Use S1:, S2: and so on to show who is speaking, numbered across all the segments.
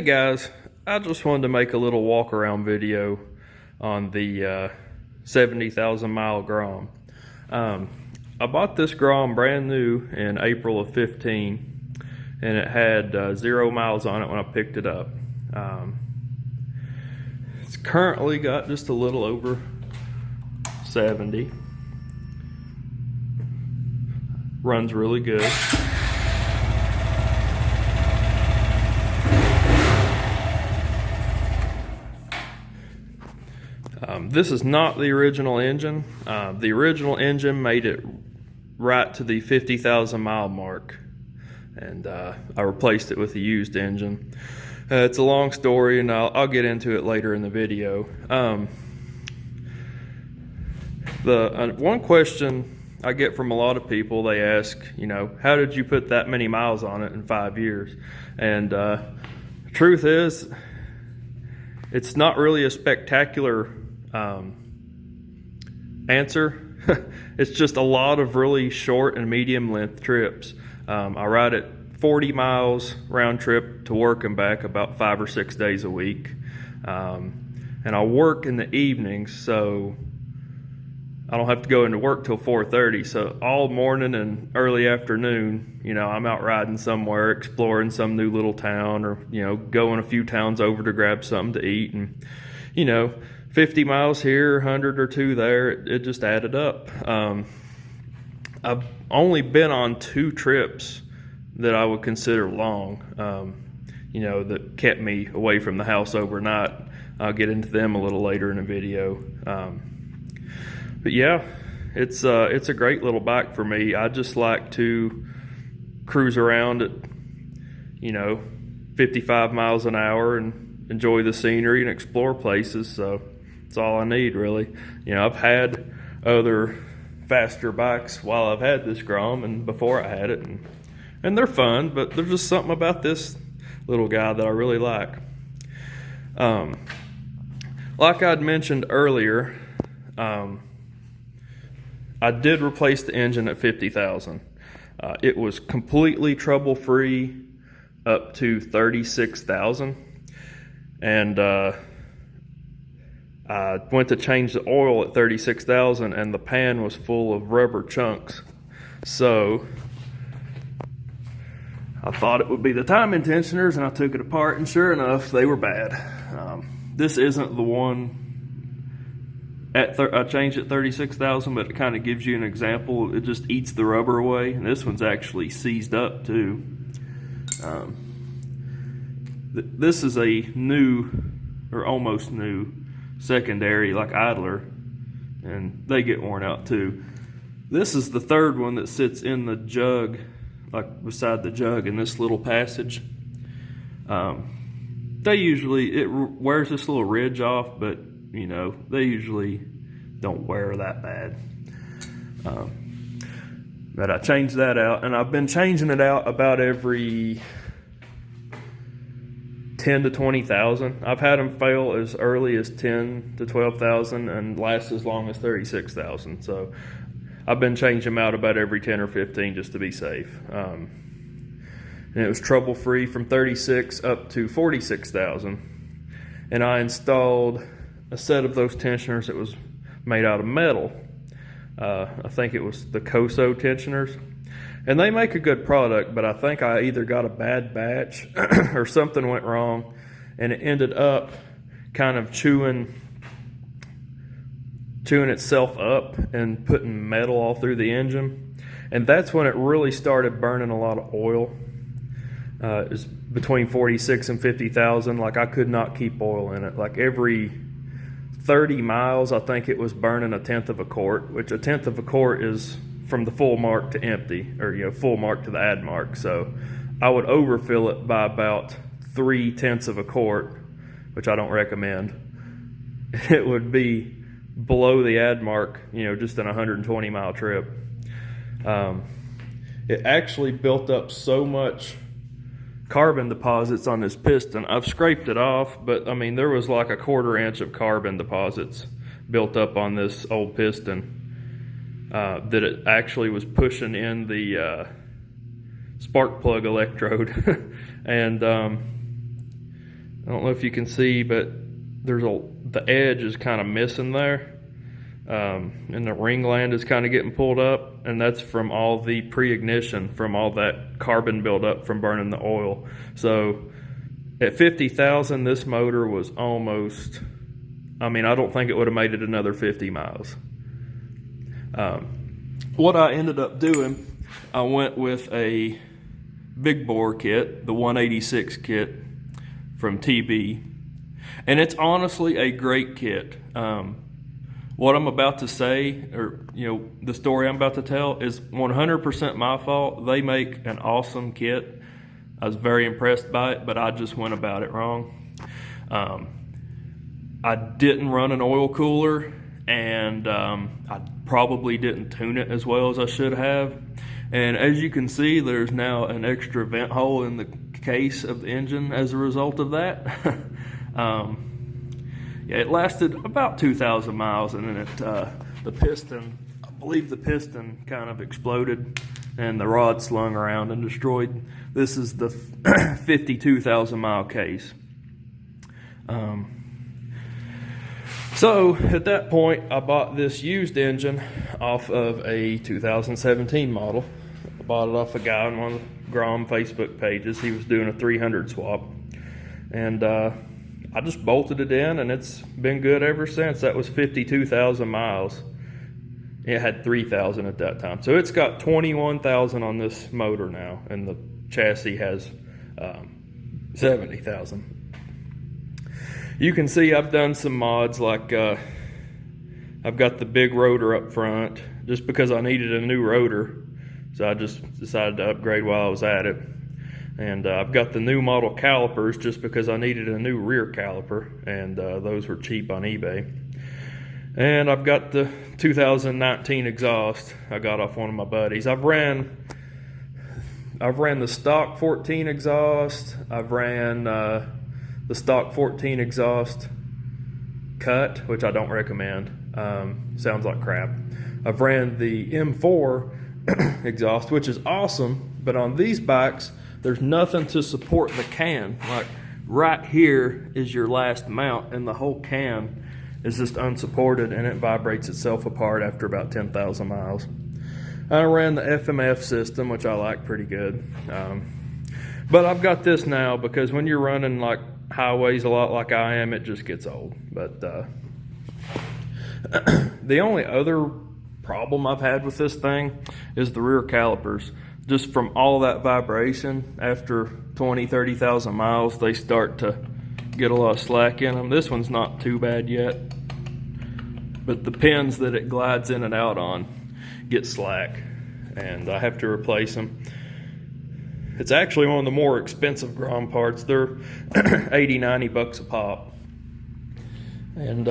S1: Hey guys, I just wanted to make a little walk around video on the 70,000 mile Grom. I bought this Grom brand new in April of 15, and it had 0 miles on it when I picked it up. It's currently got just a little over 70. Runs really good. This is not the original engine. The original engine made it right to the 50,000 mile mark, and I replaced it with a used engine. It's a long story, and I'll get into it later in the video. One question I get from a lot of people, they ask, how did you put that many miles on it in 5 years? And the truth is, it's not really a spectacular answer. It's just a lot of really short and medium length trips. I ride it 40 miles round trip to work and back about 5 or 6 days a week. And I work in the evenings, so I don't have to go into work till 4:30. So all morning and early afternoon, I'm out riding somewhere, exploring some new little town, or, going a few towns over to grab something to eat. And, 50 miles here, 100 or 2 there, it just added up. I've only been on 2 trips that I would consider long, that kept me away from the house overnight. I'll get into them a little later in the video. But yeah, it's a great little bike for me. I just like to cruise around at, 55 miles an hour and enjoy the scenery and explore places. So that's all I need, really. I've had other faster bikes while I've had this Grom and before I had it, and they're fun, but there's just something about this little guy that I really like. Like I'd mentioned earlier, I did replace the engine at 50,000. It was completely trouble-free up to 36,000, and I went to change the oil at 36,000, and the pan was full of rubber chunks. So I thought it would be the timing tensioners, and I took it apart, and sure enough, they were bad. This isn't the one I changed at 36,000, but it kind of gives you an example. It just eats the rubber away, and this one's actually seized up too. This is a new, or almost new, secondary like idler, and they get worn out too. This is the third one that sits in the jug, like beside the jug in this little passage. It wears this little ridge off, but they usually don't wear that bad. But I changed that out, and I've been changing it out about every 10 to 20,000. I've had them fail as early as 10 to 12,000 and last as long as 36,000. So I've been changing them out about every 10 or 15 just to be safe. And it was trouble-free from 36 up to 46,000. And I installed a set of those tensioners that was made out of metal. I think it was the Koso tensioners. And they make a good product, but I think I either got a bad batch or something went wrong, and it ended up kind of chewing itself up and putting metal all through the engine. And that's when it really started burning a lot of oil. It was between 46 and 50,000. Like, I could not keep oil in it. Like, every 30 miles, I think it was burning 1/10 of a quart, which 1/10 of a quart is from the full mark to empty, or full mark to the add mark. So I would overfill it by about 3/10 of a quart, which I don't recommend. It would be below the add mark, just in a 120 mile trip. It actually built up so much carbon deposits on this piston. I've scraped it off, but I mean, there was like a 1/4 inch of carbon deposits built up on this old piston, that it actually was pushing in the spark plug electrode. And I don't know if you can see, but the edge is kind of missing there. And the ring land is kind of getting pulled up, and that's from all the pre-ignition, from all that carbon buildup from burning the oil. So at 50,000, this motor was almost, I don't think it would have made it another 50 miles. What I ended up doing, I went with a big bore kit, the 186 kit from TB, and it's honestly a great kit. What I'm about to say, or the story I'm about to tell, is 100% my fault. They make an awesome kit. I was very impressed by it, but I just went about it wrong. I didn't run an oil cooler, and I probably didn't tune it as well as I should have. And as you can see, there's now an extra vent hole in the case of the engine as a result of that. It lasted about 2,000 miles, and then the piston, I believe the piston kind of exploded, and the rod slung around and destroyed. This is the 52,000 mile case. So at that point, I bought this used engine off of a 2017 model. I bought it off a guy on one of the Grom Facebook pages. He was doing a 300 swap, and I just bolted it in, and it's been good ever since. That was 52,000 miles. It had 3,000 at that time. So it's got 21,000 on this motor now, and the chassis has 70,000. You can see I've done some mods, like I've got the big rotor up front just because I needed a new rotor. So I just decided to upgrade while I was at it. And I've got the new model calipers just because I needed a new rear caliper, and those were cheap on eBay. And I've got the 2019 exhaust I got off one of my buddies. I've ran the stock 14 exhaust. I've ran the stock 14 exhaust cut, which I don't recommend. Sounds like crap. I've ran the M4 exhaust, which is awesome, but on these bikes, there's nothing to support the can. Like right here is your last mount, and the whole can is just unsupported, and it vibrates itself apart after about 10,000 miles. I ran the FMF system, which I like pretty good. But I've got this now because when you're running like highways a lot like I am, it just gets old. But the only other problem I've had with this thing is the rear calipers. Just from all that vibration, after 30,000 miles, they start to get a lot of slack in them. This one's not too bad yet, but the pins that it glides in and out on get slack, and I have to replace them. It's actually one of the more expensive Grom parts. They're 80, 90 bucks a pop. And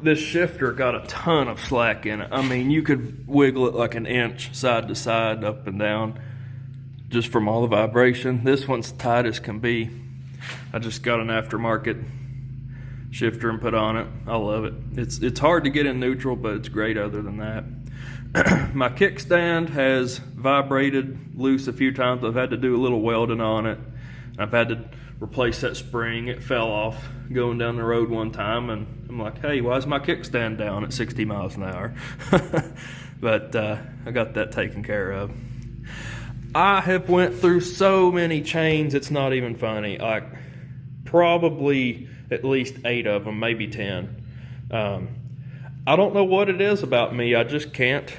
S1: this shifter got a ton of slack in it. You could wiggle it like an inch side to side, up and down, just from all the vibration. This one's tight as can be. I just got an aftermarket shifter and put on it. I love it. It's hard to get in neutral, but it's great other than that. My kickstand has vibrated loose a few times. I've had to do a little welding on it. I've had to replace that spring. It fell off going down the road one time, and I'm like, hey, why is my kickstand down at 60 miles an hour? But I got that taken care of. I have went through so many chains, it's not even funny. Like probably at least 8 of them, maybe 10. I don't know what it is about me. I just can't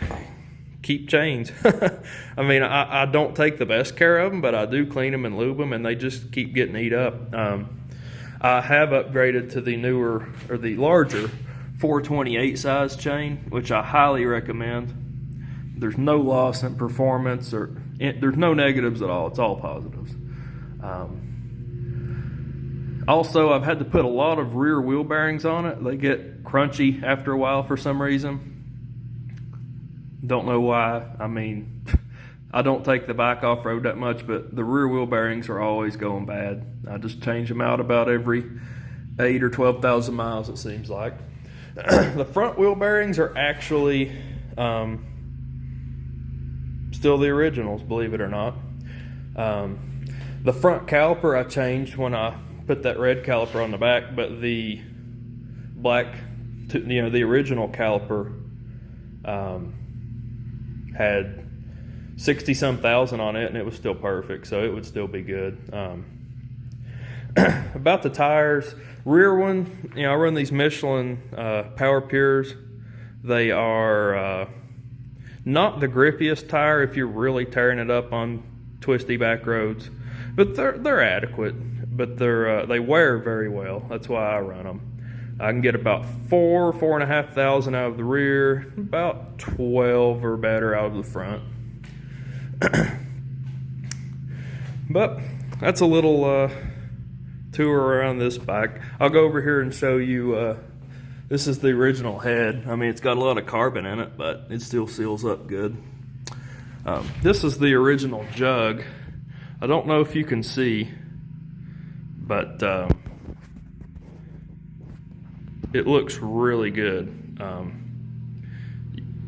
S1: keep chains. I don't take the best care of them, but I do clean them and lube them, and they just keep getting eat up. I have upgraded to the newer, or the larger 428 size chain, which I highly recommend. There's no loss in performance, or there's no negatives at all. It's all positives. Also, I've had to put a lot of rear wheel bearings on it. They get crunchy after a while for some reason. Don't know why. I don't take the bike off-road that much, but the rear wheel bearings are always going bad. I just change them out about every 8 or 12,000 miles, it seems like. The front wheel bearings are actually still the originals, believe it or not. The front caliper I changed when I put that red caliper on the back, but the black, the original caliper had 60-some thousand on it, and it was still perfect, so it would still be good. About the tires, rear one, I run these Michelin Power Pures. They are not the grippiest tire if you're really tearing it up on twisty back roads, but they're adequate. But they wear very well. That's why I run them. I can get about 4.5 thousand out of the rear, about 12 or better out of the front. But that's a little tour around this bike. I'll go over here and show you. This is the original head. I mean, it's got a lot of carbon in it, but it still seals up good. This is the original jug. I don't know if you can see, but it looks really good.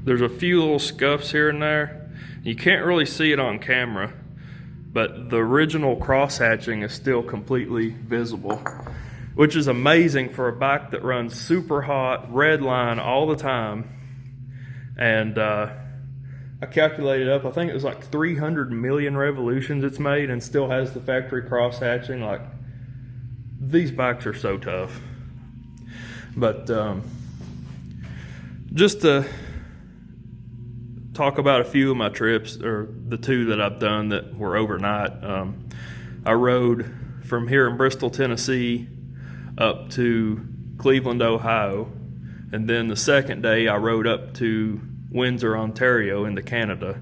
S1: There's a few little scuffs here and there. You can't really see it on camera, but the original cross hatching is still completely visible, which is amazing for a bike that runs super hot, red line all the time. And I calculated up, I think it was like 300 million revolutions it's made and still has the factory cross hatching. Like, these bikes are so tough. But just to talk about a few of my trips, or the two that I've done that were overnight. I rode from here in Bristol, Tennessee up to Cleveland, Ohio, and then the second day I rode up to Windsor, Ontario into Canada.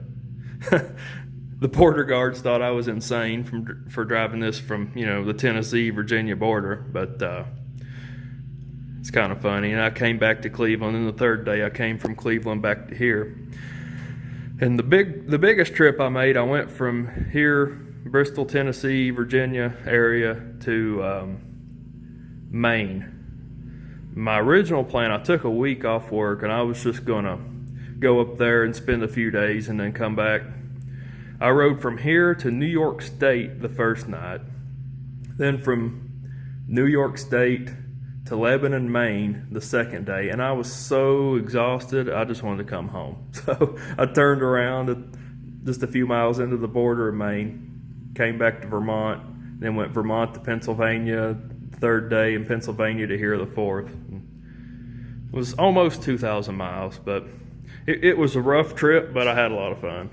S1: The border guards thought I was insane for driving this from, the Tennessee-Virginia border, but it's kind of funny. And I came back to Cleveland, and the third day I came from Cleveland back to here. And the biggest trip I made, I went from here, Bristol, Tennessee, Virginia area to Maine. My original plan, I took a week off work, and I was just gonna go up there and spend a few days and then come back. I rode from here to New York State the first night, then from New York State to Lebanon, Maine the second day, and I was so exhausted I just wanted to come home. So I turned around just a few miles into the border of Maine, came back to Vermont, then went Vermont to Pennsylvania third day, and Pennsylvania to here the fourth. It was almost 2,000 miles, but it was a rough trip, but I had a lot of fun.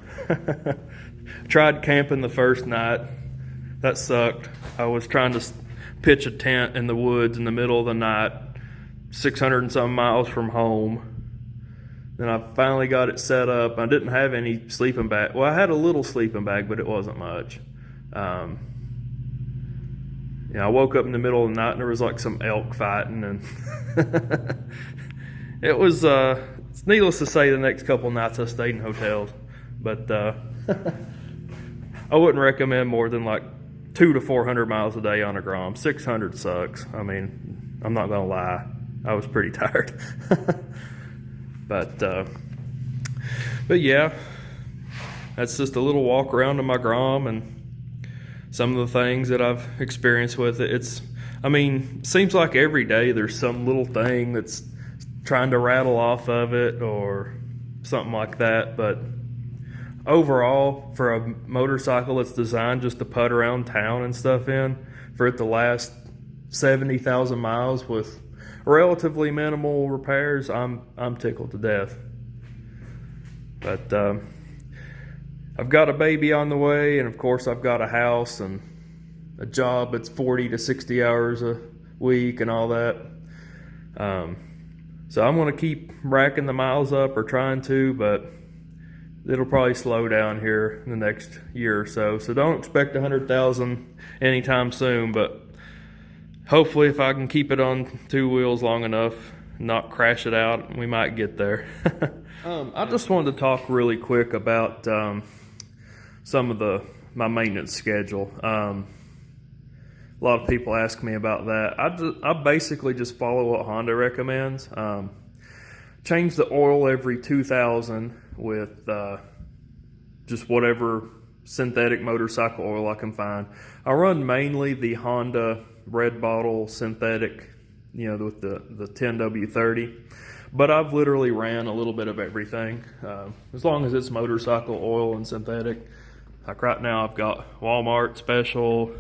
S1: Tried camping the first night. That sucked. I was trying to pitch a tent in the woods in the middle of the night, 600 and some miles from home. Then I finally got it set up. I didn't have any sleeping bag. Well, I had a little sleeping bag, but it wasn't much. I woke up in the middle of the night and there was like some elk fighting, and it was it's needless to say, the next couple nights I stayed in hotels, but I wouldn't recommend more than like 200 to 400 miles a day on a Grom. 600 sucks. I mean, I'm not gonna lie, I was pretty tired. But yeah, that's just a little walk around in my Grom and some of the things that I've experienced with it. Seems like every day there's some little thing that's trying to rattle off of it or something like that. But overall, for a motorcycle that's designed just to putt around town and stuff in, for it to last 70,000 miles with relatively minimal repairs, I'm tickled to death. But I've got a baby on the way, and of course I've got a house and a job that's 40 to 60 hours a week and all that. So I'm going to keep racking the miles up, or trying to, but it'll probably slow down here in the next year or so. So don't expect 100,000 anytime soon, but hopefully if I can keep it on two wheels long enough, not crash it out, we might get there. I just wanted to talk really quick about some of my maintenance schedule. A lot of people ask me about that. I basically just follow what Honda recommends. Change the oil every 2,000 with just whatever synthetic motorcycle oil I can find. I run mainly the Honda red bottle synthetic, with the 10W30, but I've literally ran a little bit of everything, as long as it's motorcycle oil and synthetic. Like right now I've got Walmart special,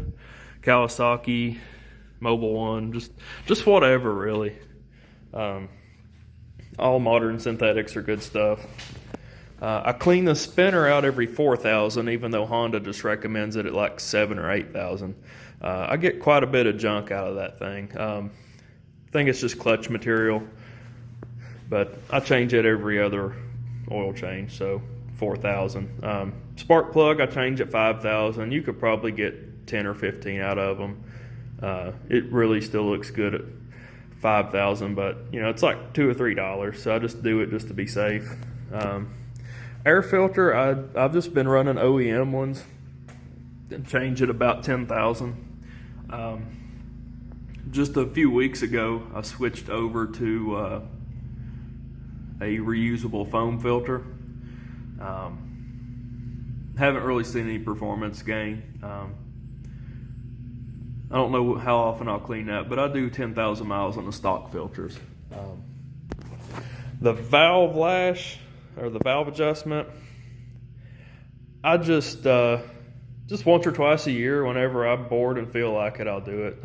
S1: Kawasaki, Mobile One, just whatever really. All modern synthetics are good stuff. I clean the spinner out every 4,000, even though Honda just recommends it at like 7 or 8,000. I get quite a bit of junk out of that thing. I think it's just clutch material, but I change it every other oil change, so 4,000. Spark plug I change at 5,000. You could probably get 10 or 15 out of them. It really still looks good at 5,000, but it's like $2 or $3, so I just do it just to be safe. Air filter, I've just been running OEM ones and change it about 10,000. Just a few weeks ago I switched over to a reusable foam filter. Haven't really seen any performance gain. I don't know how often I'll clean that, but I do 10,000 miles on the stock filters. The valve lash, or the valve adjustment, I just once or twice a year, whenever I'm bored and feel like it, I'll do it.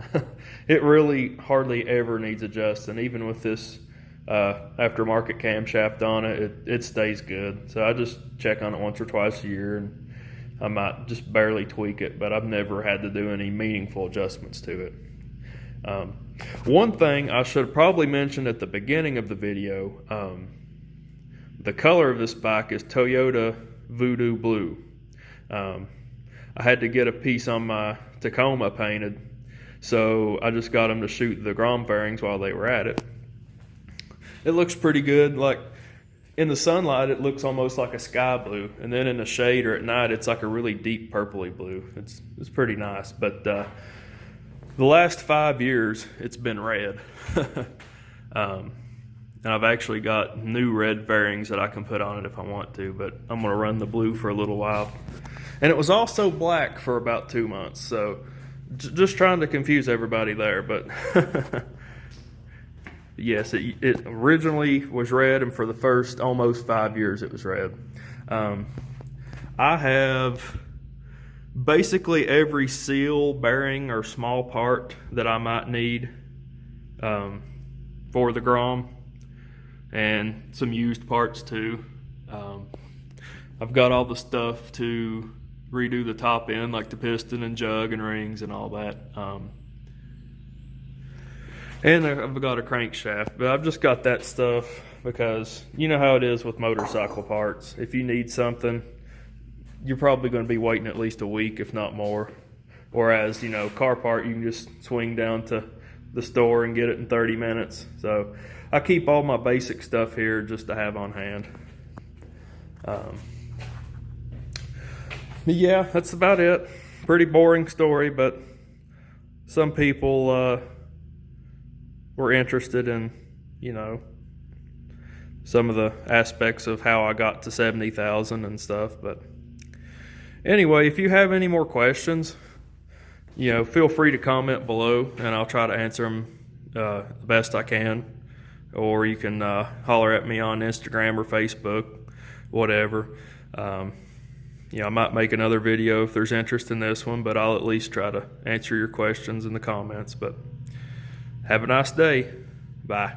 S1: It really hardly ever needs adjusting. Even with this aftermarket camshaft on it, it stays good. So I just check on it once or twice a year, and I might just barely tweak it, but I've never had to do any meaningful adjustments to it. One thing I should have probably mentioned at the beginning of the video, the color of this bike is Toyota Voodoo Blue. I had to get a piece on my Tacoma painted, so I just got them to shoot the Grom fairings while they were at it. It looks pretty good. Like in the sunlight, it looks almost like a sky blue, and then in the shade or at night, it's like a really deep purpley blue. It's pretty nice, but the last 5 years, it's been red. And I've actually got new red fairings that I can put on it if I want to, but I'm going to run the blue for a little while. And it was also black for about 2 months, so just trying to confuse everybody there, but yes, it originally was red, and for the first almost 5 years it was red. I have basically every seal, bearing, or small part that I might need for the Grom, and some used parts too. I've got all the stuff to redo the top end, like the piston and jug and rings and all that. And I've got a crankshaft, but I've just got that stuff because you know how it is with motorcycle parts. If you need something, you're probably going to be waiting at least a week, if not more. Whereas, car part, you can just swing down to the store and get it in 30 minutes. So I keep all my basic stuff here just to have on hand. But yeah, that's about it. Pretty boring story, but some people were interested in, some of the aspects of how I got to 70,000 and stuff. But anyway, if you have any more questions, feel free to comment below, and I'll try to answer them the best I can. Or you can holler at me on Instagram or Facebook, whatever. I might make another video if there's interest in this one, but I'll at least try to answer your questions in the comments. But have a nice day. Bye.